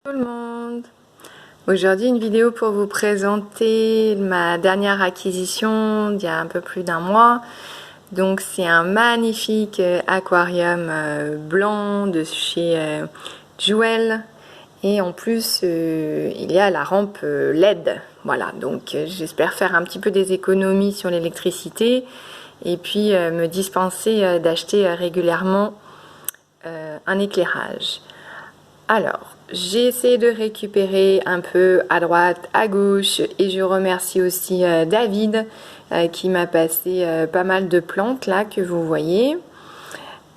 Tout le monde. Aujourd'hui une vidéo pour vous présenter ma dernière acquisition d'il y a un peu plus d'un mois. Donc c'est un magnifique aquarium blanc de chez Jewel et en plus il y a la rampe LED. Voilà, donc j'espère faire un petit peu des économies sur l'électricité et puis me dispenser d'acheter régulièrement un éclairage. Alors, j'ai essayé de récupérer un peu à droite, à gauche et je remercie aussi David qui m'a passé pas mal de plantes là que vous voyez.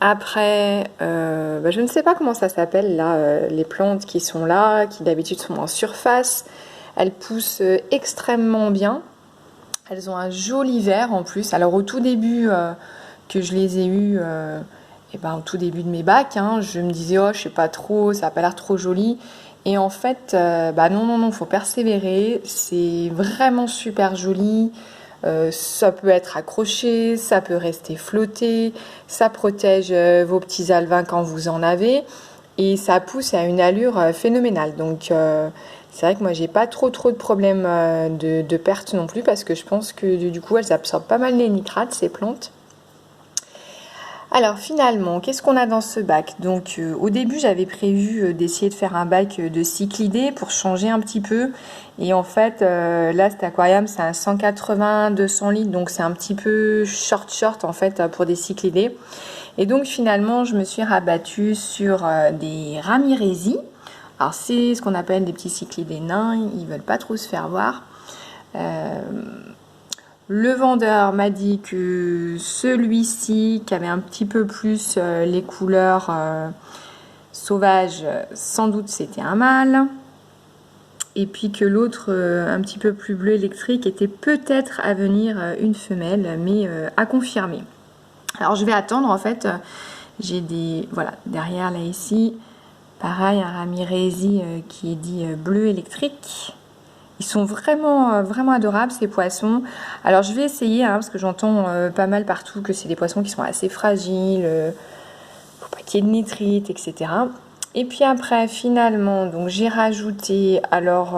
Après, je ne sais pas comment ça s'appelle là, les plantes qui sont là, qui d'habitude sont en surface. Elles poussent extrêmement bien. Elles ont un joli vert en plus. Alors au tout début que je les ai eues... Et ben, au tout début de mes bacs, je me disais oh je sais pas trop, ça a pas l'air trop joli. Et en fait, non, faut persévérer. C'est vraiment super joli. Ça peut être accroché, ça peut rester flotté, ça protège vos petits alevins quand vous en avez, et ça pousse à une allure phénoménale. Donc c'est vrai que moi j'ai pas trop de problèmes de perte non plus, parce que je pense que du coup elles absorbent pas mal les nitrates, ces plantes. Alors finalement, qu'est-ce qu'on a dans ce bac? Donc au début j'avais prévu d'essayer de faire un bac de cyclidés pour changer un petit peu. Et en fait là cet aquarium c'est un 180-200 litres, donc c'est un petit peu short en fait pour des cyclidés. Et donc finalement je me suis rabattue sur des Ramirezi. Alors c'est ce qu'on appelle des petits cyclidés nains, ils veulent pas trop se faire voir. Le vendeur m'a dit que celui-ci, qui avait un petit peu plus les couleurs sauvages, sans doute c'était un mâle. Et puis que l'autre, un petit peu plus bleu électrique, était peut-être à venir une femelle, mais à confirmer. Alors je vais attendre en fait. J'ai des... Voilà, derrière là ici, pareil, un Ramirezi qui est dit bleu électrique. Ils sont vraiment adorables ces poissons. Alors je vais essayer, parce que j'entends pas mal partout que c'est des poissons qui sont assez fragiles, faut pas qu'il y ait de nitrite, etc. Et puis après finalement, donc j'ai rajouté, alors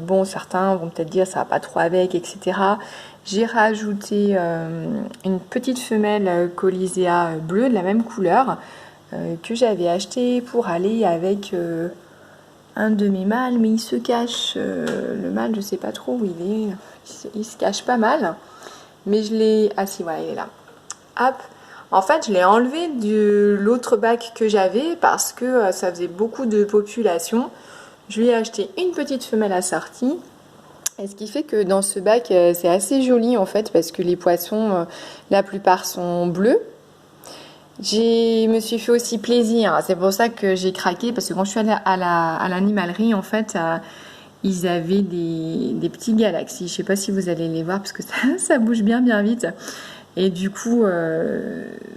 bon certains vont peut-être dire ça va pas trop avec, etc. J'ai rajouté une petite femelle Colisea bleue de la même couleur que j'avais acheté pour aller avec... un de mes mâles, mais il se cache, le mâle je sais pas trop où il est, il se cache pas mal, mais je l'ai, ah si voilà il est là, hop, en fait je l'ai enlevé de l'autre bac que j'avais parce que ça faisait beaucoup de population. Je lui ai acheté une petite femelle assortie, et ce qui fait que dans ce bac c'est assez joli en fait, parce que les poissons la plupart sont bleus. Je me suis fait aussi plaisir, c'est pour ça que j'ai craqué, parce que quand je suis allée à l'animalerie, en fait, ils avaient des petits galaxies. Je sais pas si vous allez les voir, parce que ça bouge bien vite. Et du coup,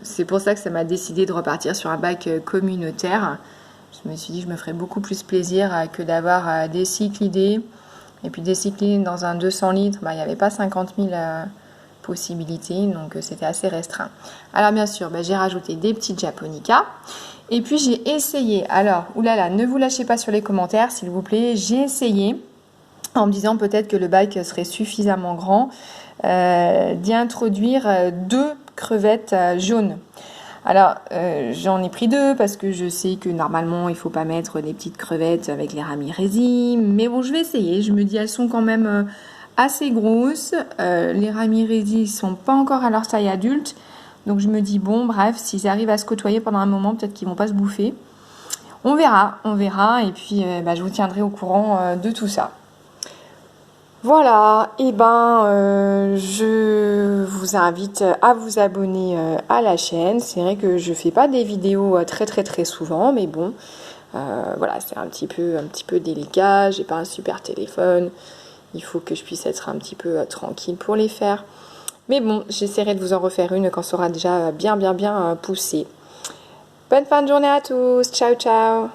c'est pour ça que ça m'a décidé de repartir sur un bac communautaire. Je me suis dit que je me ferais beaucoup plus plaisir que d'avoir des cyclidés. Et puis des cyclidés dans un 200 litres, il n'y avait pas 50 000... possibilités, donc c'était assez restreint. Alors bien sûr, j'ai rajouté des petites japonicas, et puis j'ai essayé, alors oulala, ne vous lâchez pas sur les commentaires s'il vous plaît, j'ai essayé en me disant peut-être que le bac serait suffisamment grand d'y introduire 2 crevettes jaunes. Alors j'en ai pris 2 parce que je sais que normalement il faut pas mettre des petites crevettes avec les Ramirezi, mais bon je vais essayer, je me dis elles sont quand même assez grosses, les Ramirezi sont pas encore à leur taille adulte, donc je me dis bon bref, s'ils arrivent à se côtoyer pendant un moment, peut-être qu'ils vont pas se bouffer. On verra, et puis je vous tiendrai au courant de tout ça. Voilà, et je vous invite à vous abonner à la chaîne. C'est vrai que je fais pas des vidéos très souvent, mais bon, voilà, c'est un petit peu délicat, j'ai pas un super téléphone. Il faut que je puisse être un petit peu tranquille pour les faire. Mais bon, j'essaierai de vous en refaire une quand ça aura déjà bien poussé. Bonne fin de journée à tous. Ciao.